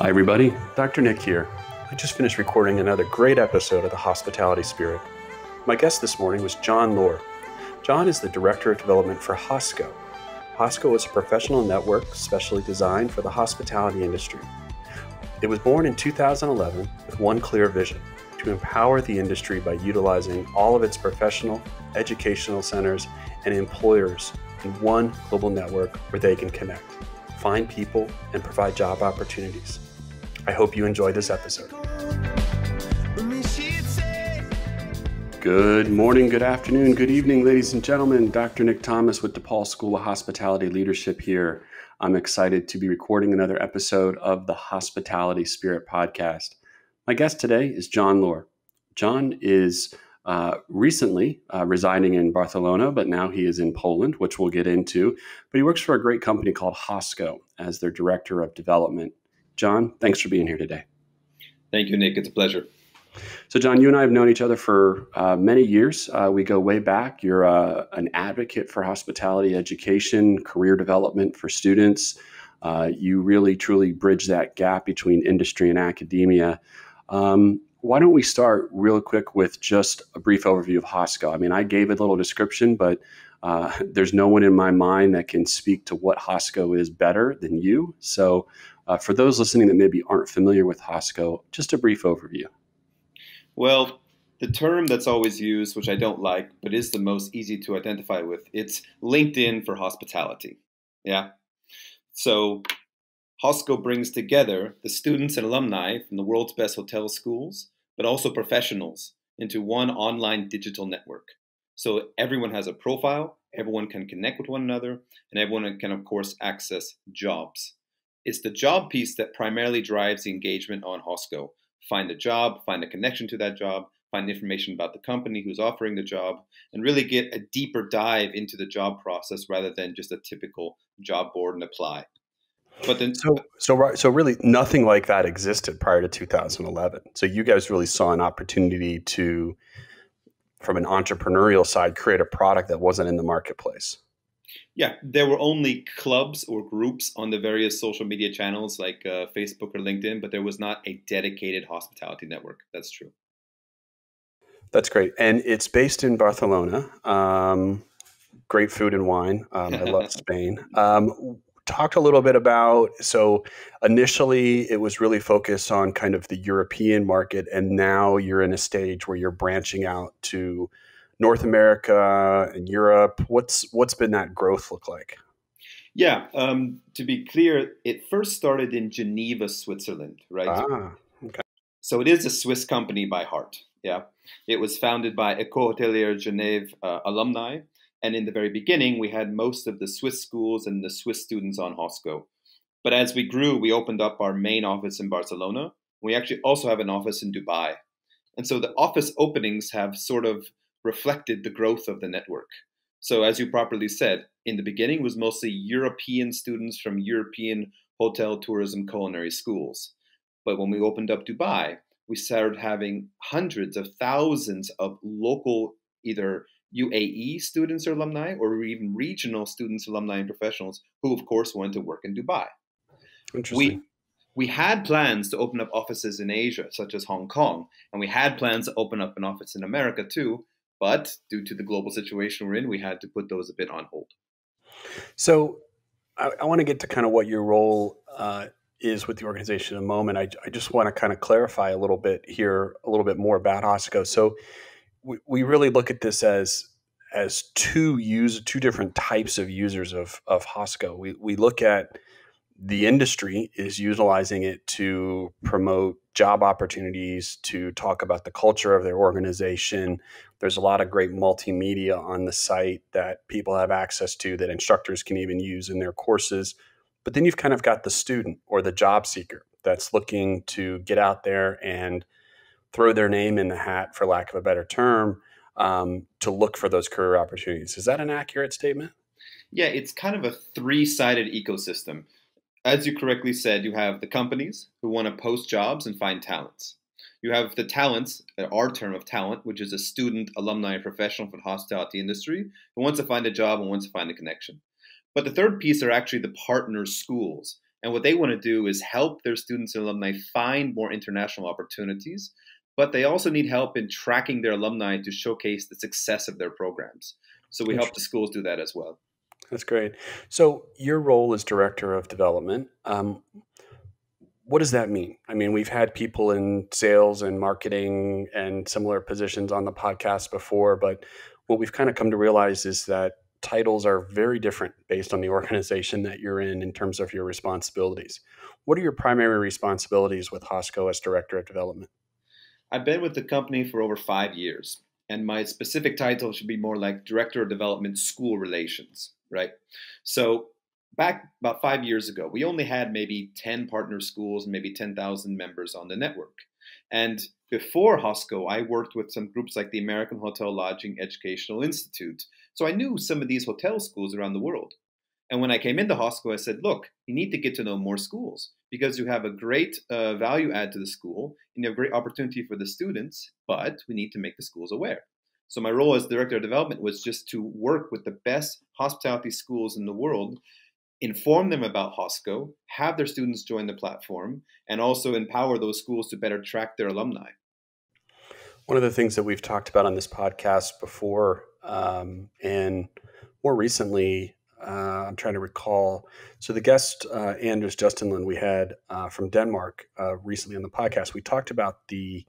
Hi, everybody. Dr. Nick here. I just finished recording another great episode of The Hospitality Spirit. My guest this morning was John Lohr. John is the Director of Development for Hosco. Hosco is a professional network specially designed for the hospitality industry. It was born in 2011 with one clear vision: to empower the industry by utilizing all of its professional, educational centers, and employers in one global network where they can connect, find people, and provide job opportunities. I hope you enjoyed this episode. Good morning, good afternoon, good evening, ladies and gentlemen. Dr. Nick Thomas with DePaul School of Hospitality Leadership here. I'm excited to be recording another episode of the Hospitality Spirit podcast. My guest today is John Lohr. John is recently residing in Barcelona, but now he is in Poland, which we'll get into. But he works for a great company called Hosco as their Director of Development. John, thanks for being here today. Thank you, Nick. It's a pleasure. So, John, you and I have known each other for many years. We go way back. You're an advocate for hospitality education, career development for students. You really, truly bridge that gap between industry and academia. Why don't we start real quick with just a brief overview of Hosco? I mean, I gave a little description, but there's no one in my mind that can speak to what Hosco is better than you. So for those listening that maybe aren't familiar with Hosco, just a brief overview. Well, the term that's always used, which I don't like, but is the most easy to identify with, it's LinkedIn for hospitality. Yeah. So Hosco brings together the students and alumni from the world's best hotel schools, but also professionals into one online digital network. So everyone has a profile, everyone can connect with one another, and everyone can, of course, access jobs. It's the job piece that primarily drives the engagement on Hosco. Find a job, find a connection to that job, find information about the company who's offering the job, and really get a deeper dive into the job process rather than just a typical job board and apply. But then, so really nothing like that existed prior to 2011. So you guys really saw an opportunity to, from an entrepreneurial side, create a product that wasn't in the marketplace. Yeah, there were only clubs or groups on the various social media channels like Facebook or LinkedIn, but there was not a dedicated hospitality network. That's true. That's great. And it's based in Barcelona. Great food and wine. I love Spain. Talked a little bit about, so initially it was really focused on kind of the European market, and now you're in a stage where you're branching out to North America and Europe. What's been that growth look like? Yeah, to be clear, it first started in Geneva, Switzerland, right? Okay. So it is a Swiss company by heart. Yeah, it was founded by École Hôtelière Genève alumni. And in the very beginning, we had most of the Swiss schools and the Swiss students on Hosco. But as we grew, we opened up our main office in Barcelona. We actually also have an office in Dubai. And so the office openings have sort of reflected the growth of the network. So as you properly said, in the beginning it was mostly European students from European hotel, tourism, culinary schools. But when we opened up Dubai, we started having hundreds of thousands of local, either UAE students or alumni, or even regional students, alumni, and professionals who, of course, went to work in Dubai. Interesting. We had plans to open up offices in Asia, such as Hong Kong, and we had plans to open up an office in America too, but due to the global situation we're in, we had to put those a bit on hold. So I want to get to kind of what your role is with the organization in a moment. I just want to kind of clarify a little bit here, a little bit more about Hosco. So we really look at this as two different types of users of Hosco. We look at the industry is utilizing it to promote job opportunities, to talk about the culture of their organization. There's a lot of great multimedia on the site that people have access to, that instructors can even use in their courses. But then you've kind of got the student or the job seeker that's looking to get out there and throw their name in the hat, for lack of a better term, to look for those career opportunities. Is that an accurate statement? Yeah, it's kind of a three-sided ecosystem. As you correctly said, you have the companies who want to post jobs and find talents. You have the talents, our term of talent, which is a student, alumni, and professional for the hospitality industry who wants to find a job and wants to find a connection. But the third piece are actually the partner schools. And what they want to do is help their students and alumni find more international opportunities, but they also need help in tracking their alumni to showcase the success of their programs. So we help the Interesting. schools do that as well. That's great. So your role as director of development, what does that mean? I mean, we've had people in sales and marketing and similar positions on the podcast before, but what we've kind of come to realize is that titles are very different based on the organization that you're in terms of your responsibilities. What are your primary responsibilities with Hosco as director of development? I've been with the company for over 5 years, and my specific title should be more like Director of Development School Relations, right? So, back about 5 years ago, we only had maybe 10 partner schools, maybe 10,000 members on the network. And before Hosco, I worked with some groups like the American Hotel Lodging Educational Institute. So, I knew some of these hotel schools around the world. And when I came into Hosco, I said, look, you need to get to know more schools because you have a great value add to the school and you have great opportunity for the students, but we need to make the schools aware. So my role as director of development was just to work with the best hospitality schools in the world, inform them about Hosco, have their students join the platform, and also empower those schools to better track their alumni. One of the things that we've talked about on this podcast before, and more recently, I'm trying to recall. So the guest, Anders Justinlund, we had from Denmark recently on the podcast, we talked about the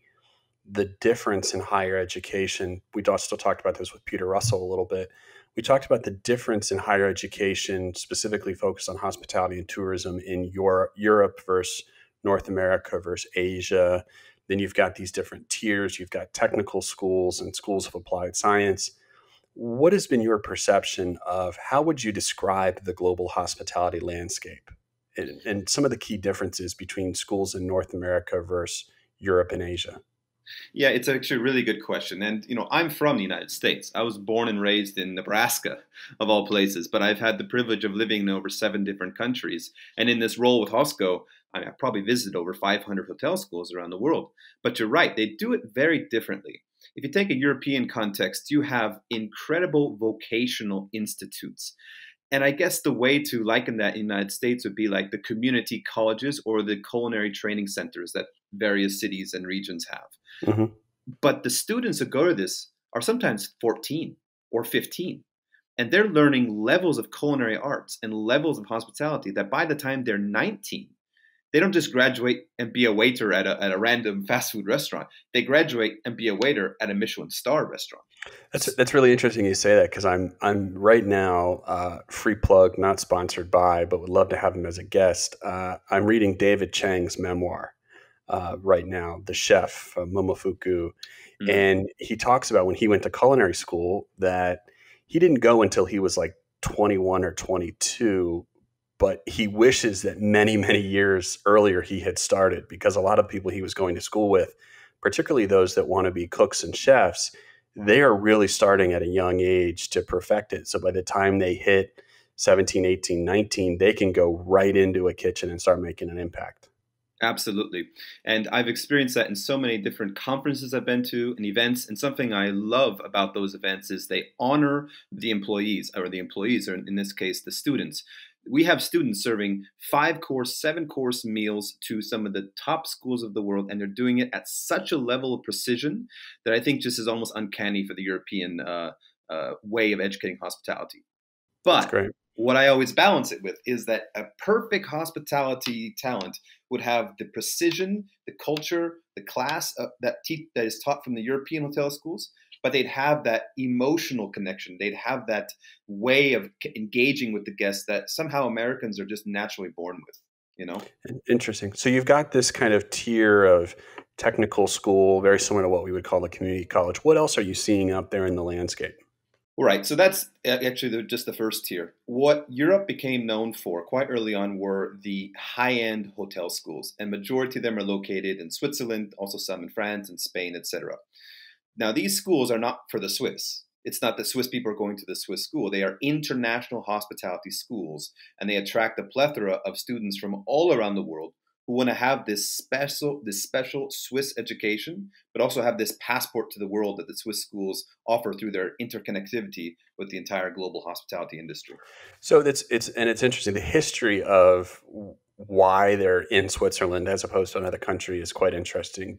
difference in higher education. We also talked about this with Peter Russell a little bit. We talked about the difference in higher education, specifically focused on hospitality and tourism in Europe versus North America versus Asia. Then you've got these different tiers. You've got technical schools and schools of applied science. What has been your perception of how would you describe the global hospitality landscape and some of the key differences between schools in North America versus Europe and Asia? Yeah, it's actually a really good question. And, I'm from the United States. I was born and raised in Nebraska, of all places, but I've had the privilege of living in over 7 different countries. And in this role with Hosco, I've probably visited over 500 hotel schools around the world. But you're right, they do it very differently. If you take a European context, you have incredible vocational institutes. And I guess the way to liken that in the United States would be like the community colleges or the culinary training centers that various cities and regions have. Hmm. But the students who go to this are sometimes 14 or 15, and they're learning levels of culinary arts and levels of hospitality that by the time they're 19, they don't just graduate and be a waiter at a random fast food restaurant. They graduate and be a waiter at a Michelin star restaurant. That's really interesting you say that because I'm right now free plug, not sponsored by, but would love to have him as a guest. I'm reading David Chang's memoir right now, The Chef, Momofuku, Mm. and he talks about when he went to culinary school that he didn't go until he was like 21 or 22, but he wishes that many, many years earlier he had started because a lot of people he was going to school with, particularly those that want to be cooks and chefs, they are really starting at a young age to perfect it. So by the time they hit 17, 18, 19, they can go right into a kitchen and start making an impact. Absolutely. And I've experienced that in so many different conferences I've been to and events. And something I love about those events is they honor the employees, or the employees, or in this case, the students. We have students serving 5-course, 7-course meals to some of the top schools of the world, and they're doing it at such a level of precision that I think just is almost uncanny for the European way of educating hospitality. That's But great. what I always balance it with is that a perfect hospitality talent would have the precision, the culture, the class that is taught from the European hotel schools, but they'd have that emotional connection. They'd have that way of engaging with the guests that somehow Americans are just naturally born with, you know? Interesting. So you've got this kind of tier of technical school, very similar to what we would call a community college. What else are you seeing out there in the landscape? Right. So that's actually just the first tier. What Europe became known for quite early on were the high-end hotel schools, and majority of them are located in Switzerland, also some in France and Spain, etc. Now, these schools are not for the Swiss. It's not that Swiss people are going to the Swiss school. They are international hospitality schools, and they attract a plethora of students from all around the world who want to have this special Swiss education, but also have this passport to the world that the Swiss schools offer through their interconnectivity with the entire global hospitality industry. So it's interesting the history of why they're in Switzerland as opposed to another country is quite interesting.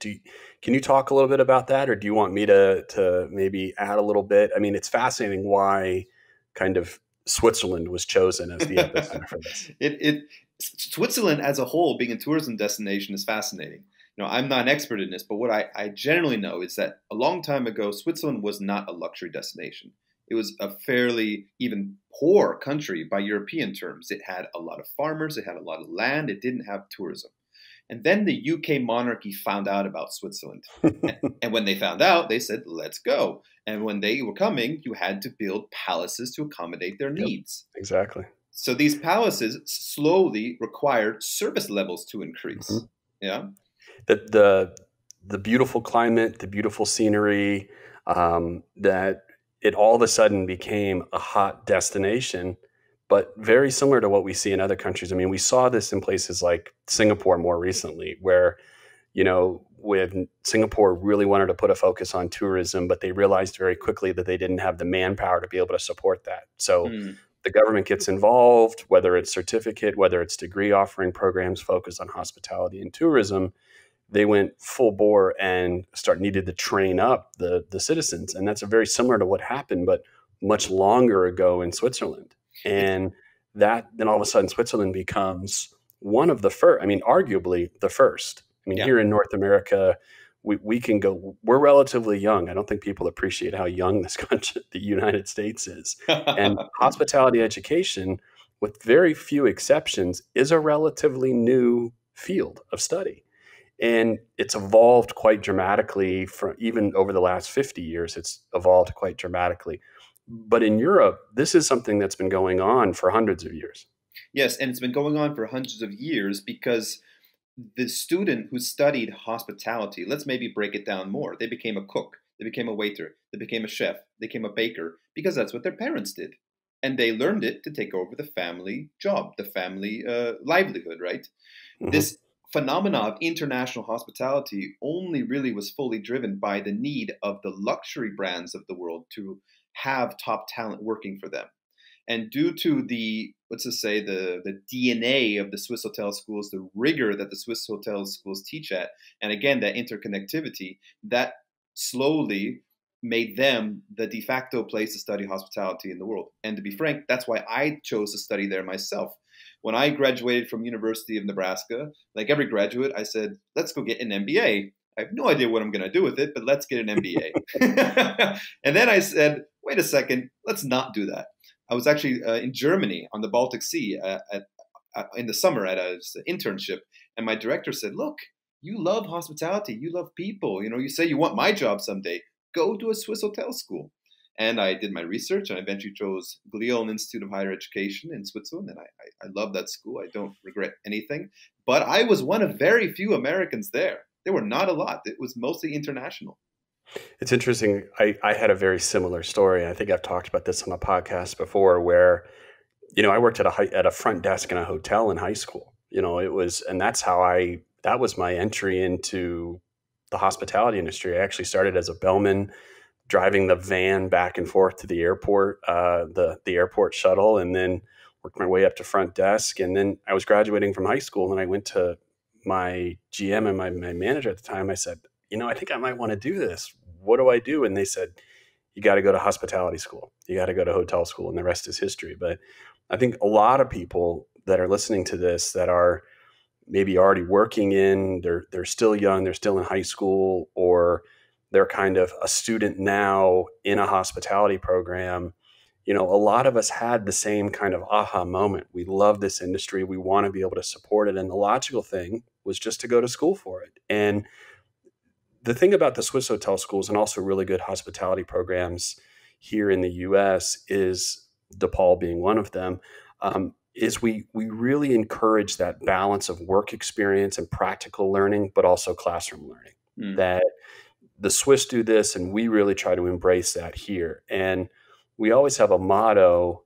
Can you talk a little bit about that, or do you want me to maybe add a little bit? I mean, it's fascinating why kind of Switzerland was chosen as the epicenter for this. Switzerland as a whole, being a tourism destination, is fascinating. I'm not an expert in this, but what I generally know is that a long time ago, Switzerland was not a luxury destination. It was a fairly even poor country by European terms. It had a lot of farmers, it had a lot of land, it didn't have tourism. And then the UK monarchy found out about Switzerland. And when they found out, they said, let's go. And when they were coming, you had to build palaces to accommodate their Yep, needs. exactly. So these palaces slowly required service levels to increase. Mhm. Yeah. The beautiful climate, the beautiful scenery, that it all of a sudden became a hot destination, but very similar to what we see in other countries. I mean, we saw this in places like Singapore more recently, where when Singapore really wanted to put a focus on tourism, but they realized very quickly that they didn't have the manpower to be able to support that. So Mm. the government gets involved, whether it's certificate, whether it's degree offering programs focused on hospitality and tourism. They went full bore and needed to train up the citizens, and that's very similar to what happened, but much longer ago in Switzerland. It, And that then all of a sudden Switzerland becomes one of the first. I mean, arguably the first. I mean, yeah. here in North America, we can go. We're relatively young. I don't think people appreciate how young this country, the United States, is. And hospitality education, with very few exceptions, is a relatively new field of study. And it's evolved quite dramatically from even over the last 50 years. It's evolved quite dramatically. But in Europe, this is something that's been going on for hundreds of years. Yes, and it's been going on for hundreds of years because the student who studied hospitality, let's maybe break it down more. They became a cook, they became a waiter, they became a chef, they became a baker because that's what their parents did. And they learned it to take over the family job, the family livelihood, right? Hmm. This phenomena of international hospitality only really was fully driven by the need of the luxury brands of the world to have top talent working for them. And due to the, let's just say, the DNA of the Swiss hotel schools, the rigor that the Swiss hotel schools teach at, and again, that interconnectivity, that slowly made them the de facto place to study hospitality in the world. And to be frank, that's why I chose to study there myself. When I graduated from University of Nebraska, like every graduate, I said, let's go get an MBA. I have no idea what I'm going to do with it, but let's get an MBA. And then I said, wait a second, let's not do that. I was actually in Germany on the Baltic Sea in the summer at an internship, and my director said, "Look, you love hospitality, you love people. You say you want my job someday. Go to a Swiss hotel school." And I did my research, and I eventually chose Lyon Institute of Higher Education in Switzerland, and I love that school. I don't regret anything. But I was one of very few Americans there. There were not a lot. It was mostly international. It's interesting. I had a very similar story. I think I've talked about this on the podcast before, where I worked at a front desk in a hotel in high school. And that was my entry into the hospitality industry. I actually started as a bellman, driving the van back and forth to the airport, the airport shuttle, and then worked my way up to front desk. And then I was graduating from high school, and I went to my GM and my manager at the time. I said, I think I might want to do this. What do I do? And they said, you got to go to hospitality school. You got to go to hotel school, and the rest is history. But I think a lot of people that are listening to this that are maybe already working they're still young, they're still in high school, or they're kind of a student now in a hospitality program. A lot of us had the same kind of aha moment. We love this industry. We want to be able to support it. And the logical thing was just to go to school for it. And the thing about the Swiss hotel schools and also really good hospitality programs here in the US is, DePaul being one of them, is we really encourage that balance of work experience and practical learning, but also classroom learning. Mm. That the Swiss do this, and we really try to embrace that here. And we always have a motto.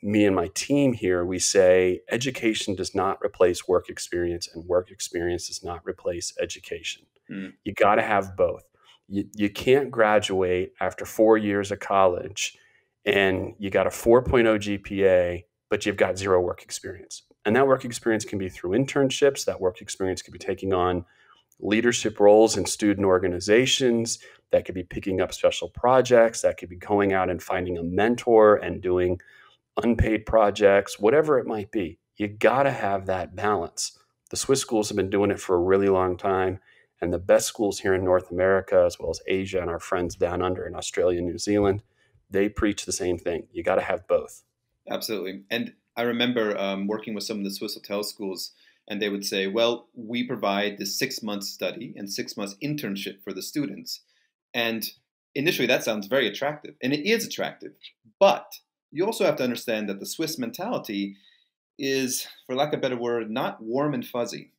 Me and my team here, we say education does not replace work experience, and work experience does not replace education. Mm. You got to have both. You can't graduate after 4 years of college and you got a 4.0 GPA, but you've got zero work experience. And that work experience can be through internships. That work experience could be taking on leadership roles in student organizations. That could be picking up special projects. That could be going out and finding a mentor and doing unpaid projects, whatever it might be. You got to have that balance. The Swiss schools have been doing it for a really long time. And the best schools here in North America, as well as Asia and our friends down under in Australia and New Zealand, they preach the same thing. You got to have both. Absolutely. And I remember working with some of the Swiss hotel schools, and they would say, well, we provide this 6 month study and 6 months internship for the students. And initially, that sounds very attractive, and it is attractive. But you also have to understand that the Swiss mentality is, for lack of a better word, not warm and fuzzy.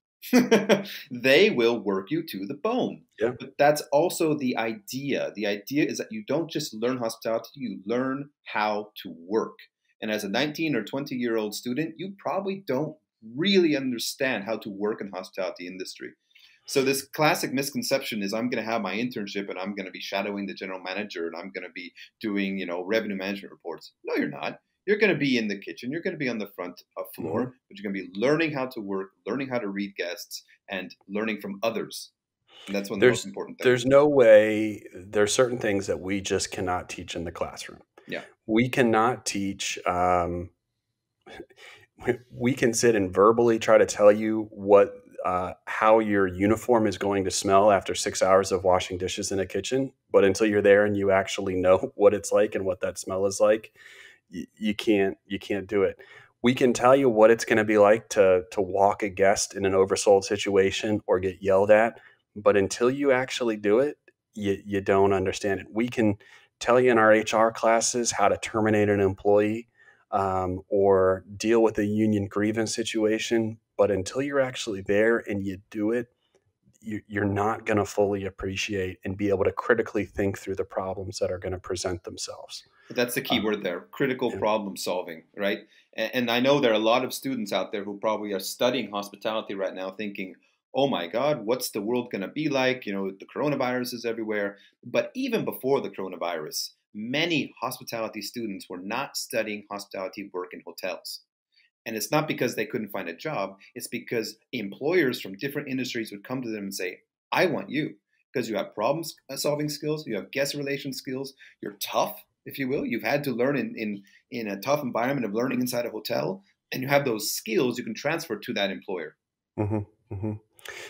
They will work you to the bone. Yeah. But that's also the idea. The idea is that you don't just learn hospitality, you learn how to work. And as a 19 or 20-year-old student, you probably don't really understand how to work in hospitality industry. So this classic misconception is I'm going to have my internship and I'm going to be shadowing the general manager and I'm going to be doing, revenue management reports. No, you're not. You're going to be in the kitchen. You're going to be on the front floor, but you're going to be learning how to work, learning how to read guests, and learning from others. And that's one of the most important things. There's no way. There's certain things that we just cannot teach in the classroom. Yeah. We cannot teach. We can sit and verbally try to tell you how your uniform is going to smell after 6 hours of washing dishes in a kitchen, but until you're there and you actually know what it's like and what that smell is like, you can't do it. We can tell you what it's going to be like to walk a guest in an oversold situation or get yelled at, but until you actually do it, you don't understand it. We can tell you in our HR classes how to terminate an employee or deal with a union grievance situation, but until you're actually there and you do it, you're not going to fully appreciate and be able to critically think through the problems that are going to present themselves. That's the key word there, critical problem solving, right? And I know there are a lot of students out there who probably are studying hospitality right now thinking, oh my God, what's the world going to be like? The coronavirus is everywhere. But even before the coronavirus, many hospitality students were not studying hospitality work in hotels. And it's not because they couldn't find a job. It's because employers from different industries would come to them and say, I want you because you have problem solving skills. You have guest relation skills. You're tough, if you will. You've had to learn in a tough environment of learning inside a hotel. And you have those skills you can transfer to that employer. Mm-hmm, mm-hmm.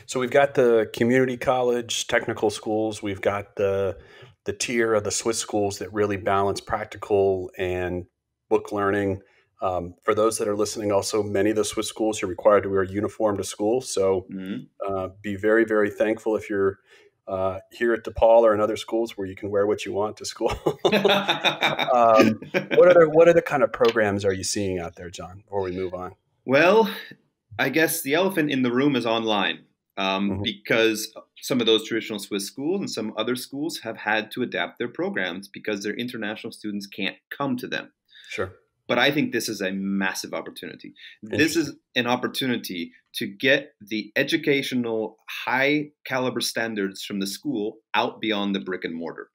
So we've got the community college technical schools. We've got the tier of the Swiss schools that really balance practical and book learning. For those that are listening, also, many of the Swiss schools, you're required to wear a uniform to school. So be very, very thankful if you're here at DePaul or in other schools where you can wear what you want to school. What other kind of programs are you seeing out there, John, before we move on? Well, I guess the elephant in the room is online. Because some of those traditional Swiss schools and some other schools have had to adapt their programs because their international students can't come to them. Sure. But I think this is a massive opportunity. This is an opportunity to get the educational high caliber standards from the school out beyond the brick and mortar.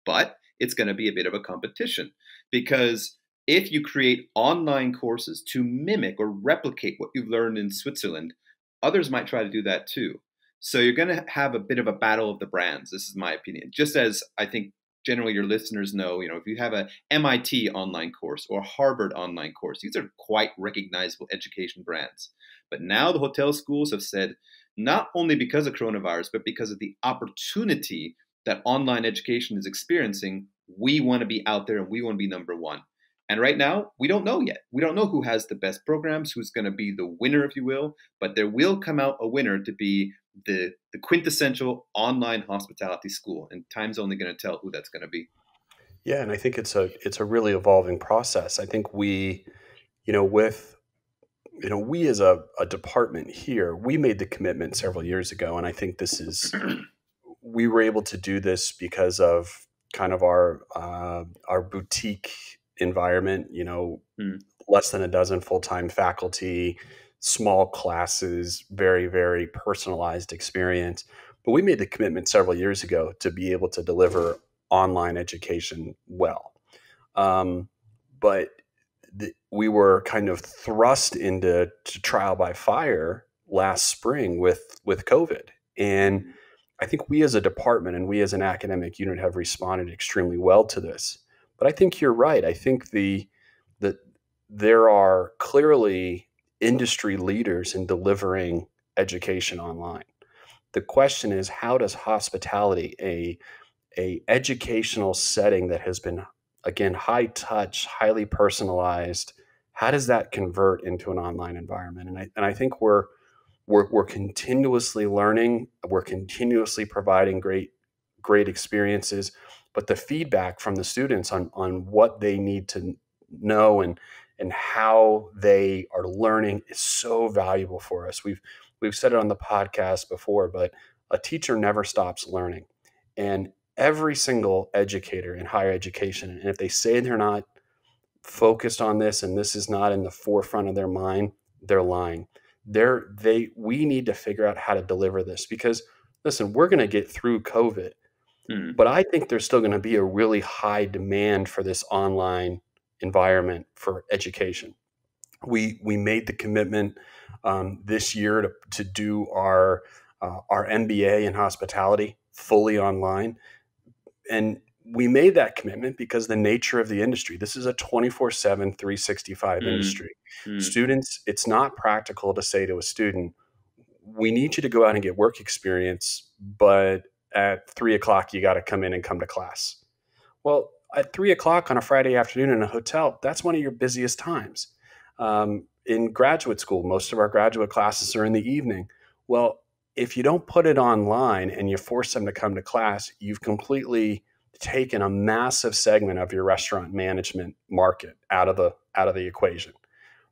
But it's going to be a bit of a competition because if you create online courses to mimic or replicate what you've learned in Switzerland, others might try to do that too. So you're going to have a bit of a battle of the brands. This is my opinion. Just as I think generally your listeners know, if you have a MIT online course or Harvard online course, these are quite recognizable education brands. But now the hotel schools have said, not only because of coronavirus, but because of the opportunity that online education is experiencing, we want to be out there and we want to be number one. And right now, we don't know yet. We don't know who has the best programs, who's going to be the winner, if you will. But there will come out a winner to be the quintessential online hospitality school. And time's only going to tell who that's going to be. Yeah, and I think it's a really evolving process. I think we as a department here, we made the commitment several years ago. And I think we were able to do this because of kind of our boutique environment, less than a dozen full-time faculty, small classes, very, very personalized experience. But we made the commitment several years ago to be able to deliver online education well. But we were kind of thrust into trial by fire last spring with COVID. And I think we as a department and we as an academic unit have responded extremely well to this. But I think you're right. I think that there are clearly industry leaders in delivering education online. The question is, how does hospitality, a educational setting that has been, again, high touch, highly personalized, how does that convert into an online environment? And I think we're continuously learning, we're continuously providing great experiences, but the feedback from the students on what they need to know and how they are learning is so valuable for us. We've said it on the podcast before, but a teacher never stops learning. And every single educator in higher education, and if they say they're not focused on this and this is not in the forefront of their mind, they're lying. We need to figure out how to deliver this because, listen, we're going to get through COVID, but I think there's still going to be a really high demand for this online environment for education. We made the commitment this year to do our MBA in hospitality fully online. And we made that commitment because the nature of the industry, this is a 24/7, 365 industry. Students, it's not practical to say to a student, we need you to go out and get work experience, but at 3 o'clock, you got to come in and come to class. Well, at 3 o'clock on a Friday afternoon in a hotel, that's one of your busiest times. In graduate school, most of our graduate classes are in the evening. Well, if you don't put it online and you force them to come to class, you've completely taken a massive segment of your restaurant management market out of the equation.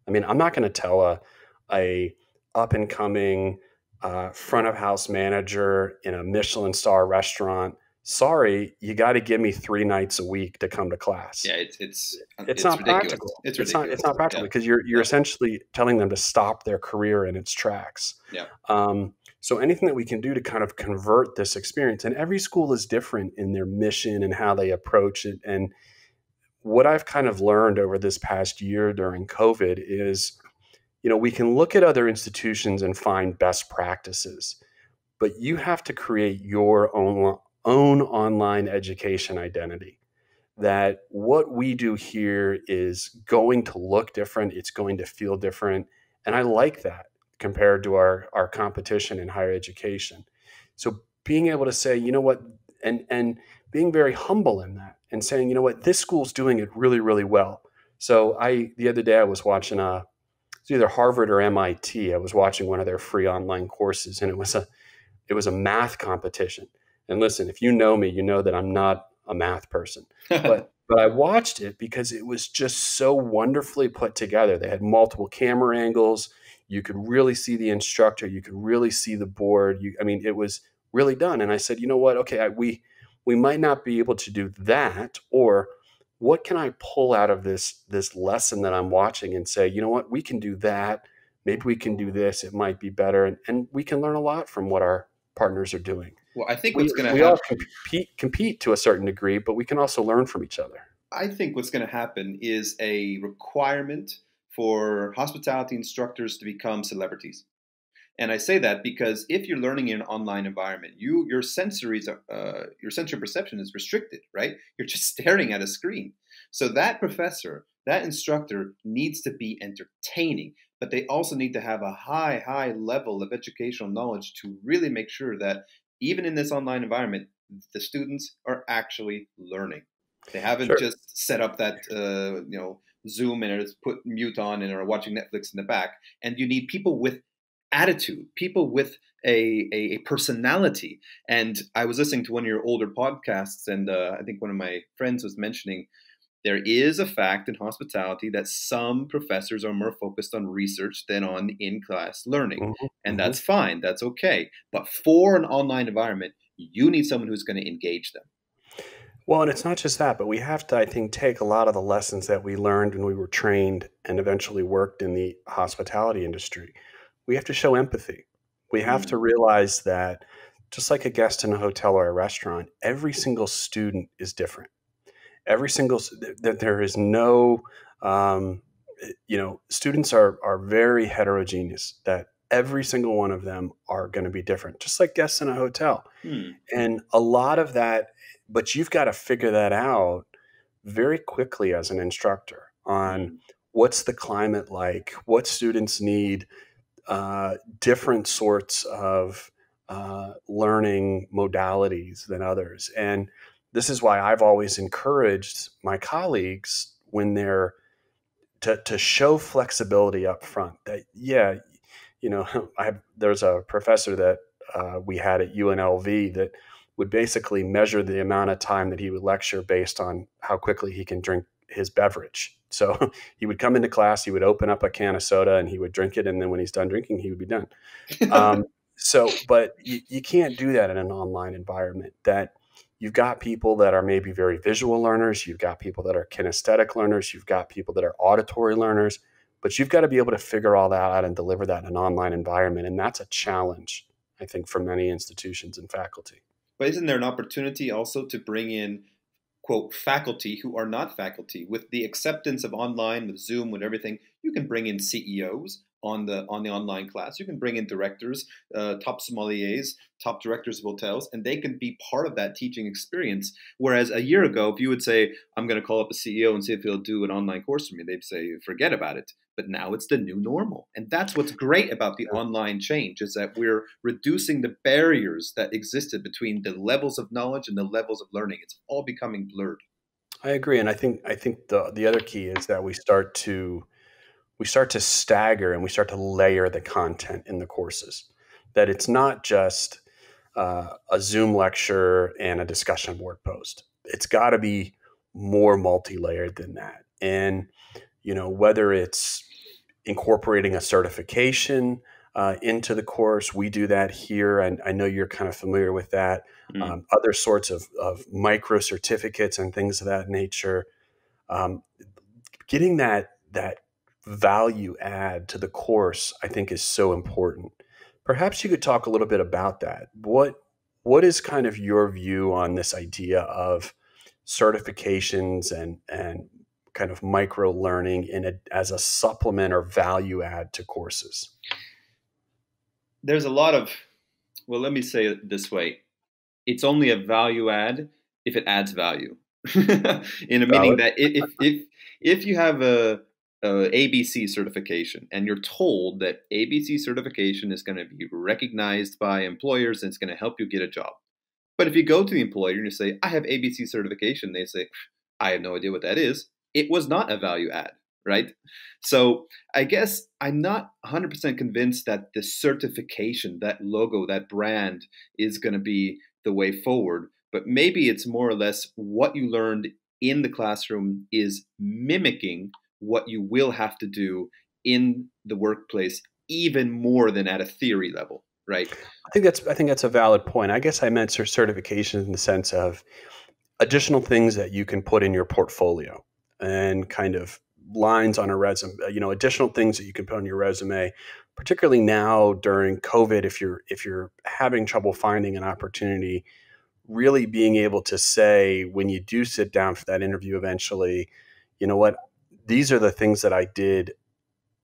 I mean, I'm not going to tell a up and coming front of house manager in a Michelin star restaurant, sorry, you got to give me 3 nights a week to come to class. Yeah, it's not ridiculous. practical. It's ridiculous. It's not practical because you're essentially telling them to stop their career in its tracks. Yeah. So anything that we can do to kind of convert this experience, and every school is different in their mission and how they approach it. And what I've kind of learned over this past year during COVID is, we can look at other institutions and find best practices, but you have to create your own online education identity. That what we do here is going to look different. It's going to feel different. And I like that compared to our competition in higher education. So being able to say, you know what, and being very humble in that and saying, you know what, this school's doing it really, really well. So the other day I was watching it's either Harvard or MIT. I was watching one of their free online courses, and it was a math competition. And listen, if you know me, you know that I'm not a math person, but I watched it because it was just so wonderfully put together. They had multiple camera angles. You could really see the instructor. You could really see the board. It was really done. And I said, you know what? Okay, we might not be able to do that, or what can I pull out of this lesson that I'm watching and say, you know what? We can do that. Maybe we can do this. It might be better, and we can learn a lot from what our partners are doing. Well, I think what's going to we all compete to a certain degree, but we can also learn from each other. I think what's going to happen is a requirement for hospitality instructors to become celebrities. And I say that because if you're learning in an online environment, your sensory perception is restricted, right? You're just staring at a screen. So that professor, that instructor needs to be entertaining, but they also need to have a high level of educational knowledge to really make sure that even in this online environment, the students are actually learning. They haven't just set up that Zoom and just put mute on and are watching Netflix in the back. And you need people with attitude, people with a personality. And I was listening to one of your older podcasts, and I think one of my friends was mentioning there is a fact in hospitality that some professors are more focused on research than on in-class learning. Mm-hmm. And that's fine. That's okay. But for an online environment, you need someone who's going to engage them. Well, and it's not just that, but we have to, I think, take a lot of the lessons that we learned when we were trained and eventually worked in the hospitality industry. We have to show empathy. We have to realize that just like a guest in a hotel or a restaurant, every single student is different. That there is no students are very heterogeneous, that every single one of them are going to be different, just like guests in a hotel. Hmm. And a lot of that, but you've got to figure that out very quickly as an instructor on Hmm. what's the climate like, what students need, different sorts of learning modalities than others. And this is why I've always encouraged my colleagues when they're to show flexibility up front. That, yeah, there's a professor that we had at UNLV that would basically measure the amount of time that he would lecture based on how quickly he can drink his beverage. So he would come into class, he would open up a can of soda and he would drink it, and then when he's done drinking, he would be done. But you can't do that in an online environment. That you've got people that are maybe very visual learners, you've got people that are kinesthetic learners, you've got people that are auditory learners, but you've got to be able to figure all that out and deliver that in an online environment. And that's a challenge, I think, for many institutions and faculty. But isn't there an opportunity also to bring in, quote, faculty who are not faculty? With the acceptance of online, with Zoom, with everything, you can bring in CEOs on the online class. You can bring in directors, top sommeliers, top directors of hotels, and they can be part of that teaching experience. Whereas a year ago, if you would say, I'm going to call up a CEO and see if he'll do an online course for me, they'd say, forget about it. But now it's the new normal. And that's what's great about the online change, is that we're reducing the barriers that existed between the levels of knowledge and the levels of learning. It's all becoming blurred. I agree, and I think the other key is that we start to stagger and we start to layer the content in the courses. That it's not just a Zoom lecture and a discussion board post. It's got to be more multi-layered than that. And whether it's incorporating a certification into the course, we do that here, and I know you're kind of familiar with that. Mm. Other sorts of micro certificates and things of that nature. Um, Getting that value add to the course, I think, is so important. Perhaps you could talk a little bit about that. What is kind of your view on this idea of certifications and kind of micro learning as a supplement or value add to courses? There's a lot of, well, let me say it this way. It's only a value add if it adds value. In a meaning Valid. that if you have a ABC certification and you're told that ABC certification is going to be recognized by employers and it's going to help you get a job. But if you go to the employer and you say, I have ABC certification, they say, I have no idea what that is. It was not a value add, right? So I guess I'm not 100% convinced that the certification, that logo, that brand is going to be the way forward. But maybe it's more or less what you learned in the classroom is mimicking what you will have to do in the workplace, even more than at a theory level, right? I think that's a valid point. I guess I meant certification in the sense of additional things that you can put in your portfolio and kind of lines on a resume, additional things that you can put on your resume, particularly now during COVID. If you're having trouble finding an opportunity, really being able to say when you do sit down for that interview eventually, you know what, these are the things that I did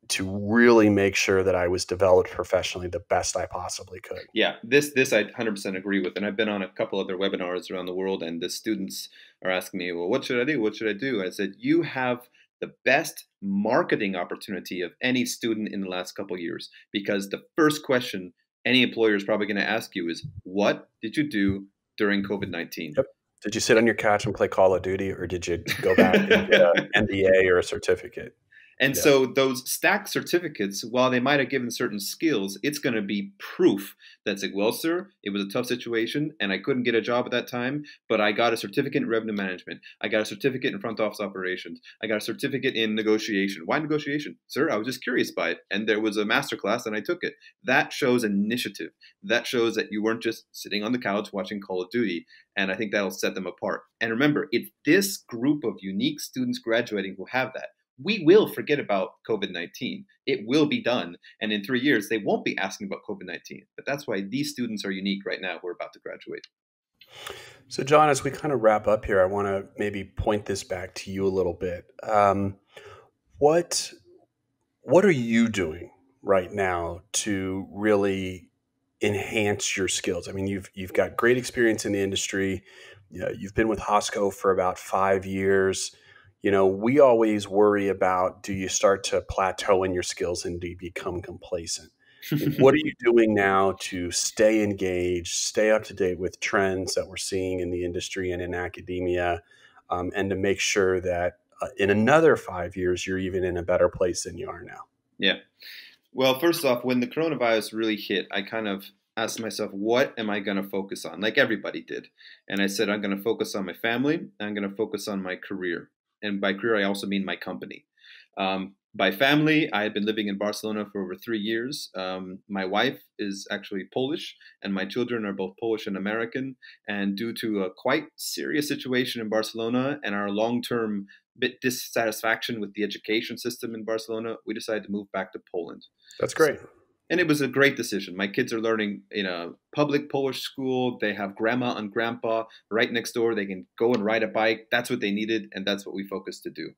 to really make sure that I was developed professionally the best I possibly could. Yeah, this I 100% agree with, and I've been on a couple other webinars around the world, and the students are asking me, "Well, what should I do? What should I do?" I said, "You have the best marketing opportunity of any student in the last couple of years, because the first question any employer is probably going to ask you is, what did you do during COVID-19?" Yep. Did you sit on your couch and play Call of Duty, or did you go back and get an MBA or a certificate? And Yeah. so those stacked certificates, while they might have given certain skills, it's going to be proof that's like, well, sir, it was a tough situation and I couldn't get a job at that time, but I got a certificate in revenue management. I got a certificate in front office operations. I got a certificate in negotiation. Why negotiation? Sir, I was just curious by it. And there was a master class and I took it. That shows initiative. That shows that you weren't just sitting on the couch watching Call of Duty. And I think that'll set them apart. And remember, it's this group of unique students graduating who have that. We will forget about COVID-19. It will be done. And in 3 years, they won't be asking about COVID-19. But that's why these students are unique right now who are about to graduate. So, John, as we kind of wrap up here, I want to maybe point this back to you a little bit. What What are you doing right now to really enhance your skills? I mean, you've got great experience in the industry. You know, you've been with Hosco for about 5 years. You know, we always worry about, do you start to plateau in your skills and do you become complacent? What are you doing now to stay engaged, stay up to date with trends that we're seeing in the industry and in academia, and to make sure that in another 5 years, you're even in a better place than you are now? Yeah. Well, first off, when the coronavirus really hit, I kind of asked myself, what am I going to focus on? Like everybody did. And I said, I'm going to focus on my family. I'm going to focus on my career. And by career, I also mean my company. By family, I had been living in Barcelona for over 3 years. My wife is actually Polish, and my children are both Polish and American. And due to a quite serious situation in Barcelona and our long-term bit dissatisfaction with the education system in Barcelona, we decided to move back to Poland. That's So, great. and it was a great decision. My kids are learning in a public Polish school. They have grandma and grandpa right next door. They can go and ride a bike. That's what they needed, and that's what we focused to do.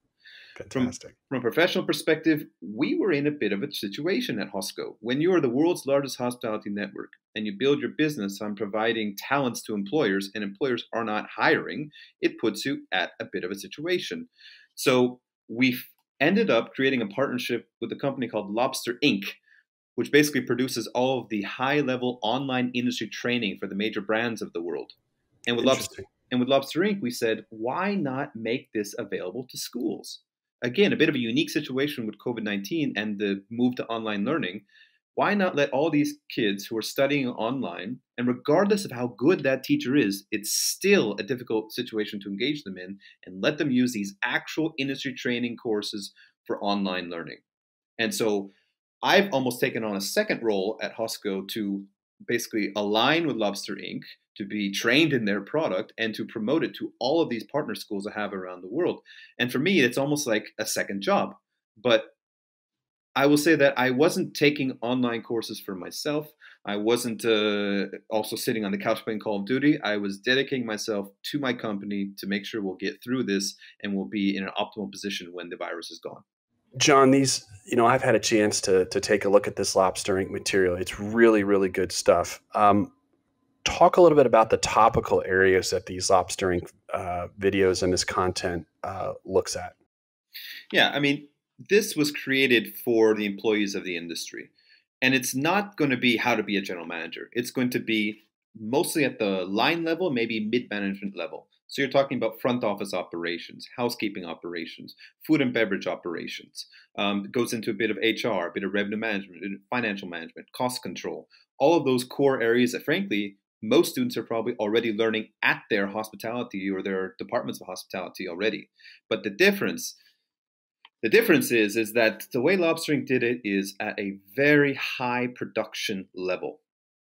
From Fantastic. from a professional perspective, we were in a bit of a situation at Hosco. When you are the world's largest hospitality network and you build your business on providing talents to employers and employers are not hiring, it puts you at a bit of a situation. So we ended up creating a partnership with a company called Lobster Inc., which basically produces all of the high level online industry training for the major brands of the world. And with Lobster Interesting. and with Lobster Inc., we said, why not make this available to schools? Again, a bit of a unique situation with COVID-19 and the move to online learning. Why not let all these kids who are studying online, and regardless of how good that teacher is, it's still a difficult situation to engage them in, and let them use these actual industry training courses for online learning. And so I've almost taken on a second role at Hosco to basically align with Lobster Inc., to be trained in their product and to promote it to all of these partner schools I have around the world. And for me, it's almost like a second job. But I will say that I wasn't taking online courses for myself. I wasn't also sitting on the couch playing Call of Duty. I was dedicating myself to my company to make sure we'll get through this and we'll be in an optimal position when the virus is gone. John, I've had a chance to take a look at this Lobster Ink material. It's really, really good stuff. Talk a little bit about the topical areas that these Lobster Ink videos and this content looks at. Yeah, I mean, this was created for the employees of the industry. And it's not going to be how to be a general manager. It's going to be mostly at the line level, maybe mid management level. So you're talking about front office operations, housekeeping operations, food and beverage operations. It goes into a bit of HR, a bit of revenue management, financial management, cost control. All of those core areas that, frankly, most students are probably already learning at their hospitality or their departments of hospitality already. But the difference is that the way Lobstering did it is at a very high production level.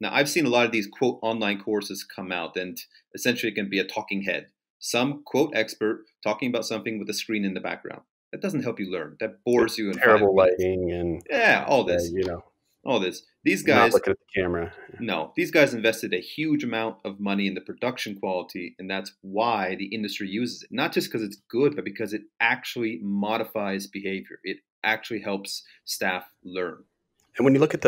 Now, I've seen a lot of these quote online courses come out, and essentially it can be a talking head. Some quote expert talking about something with a screen in the background. That doesn't help you learn. That bores you in Terrible 5 minutes. lighting and Yeah, all this. These not guys, looking at the camera. no, these guys invested a huge amount of money in the production quality, and that's why the industry uses it. Not just because it's good, but because it actually modifies behavior. It actually helps staff learn. And when you look at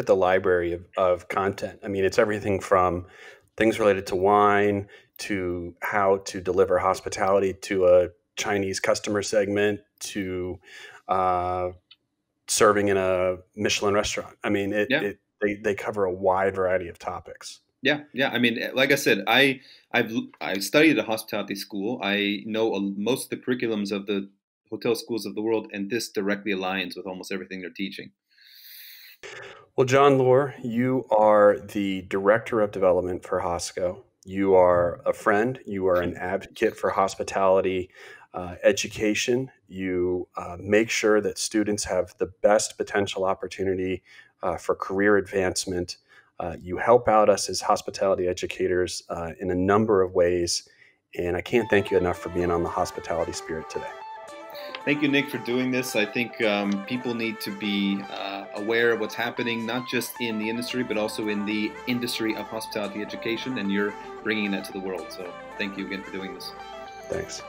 the library of content, I mean, it's everything from things related to wine to how to deliver hospitality to a Chinese customer segment to uh, serving in a Michelin restaurant. I mean, Yeah, they cover a wide variety of topics. yeah. I mean, like I said, I studied at a hospitality school. I know most of the curriculums of the hotel schools of the world, and this directly aligns with almost everything they're teaching. Well, John Lohr, you are the Director of Development for Hosco. You are a friend. You are an advocate for hospitality education. You make sure that students have the best potential opportunity for career advancement. You help out us as hospitality educators in a number of ways. And I can't thank you enough for being on the Hospitality Spirit today. Thank you, Nick, for doing this. I think people need to be aware of what's happening, not just in the industry, but also in the industry of hospitality education, and you're bringing that to the world. So thank you again for doing this. Thanks.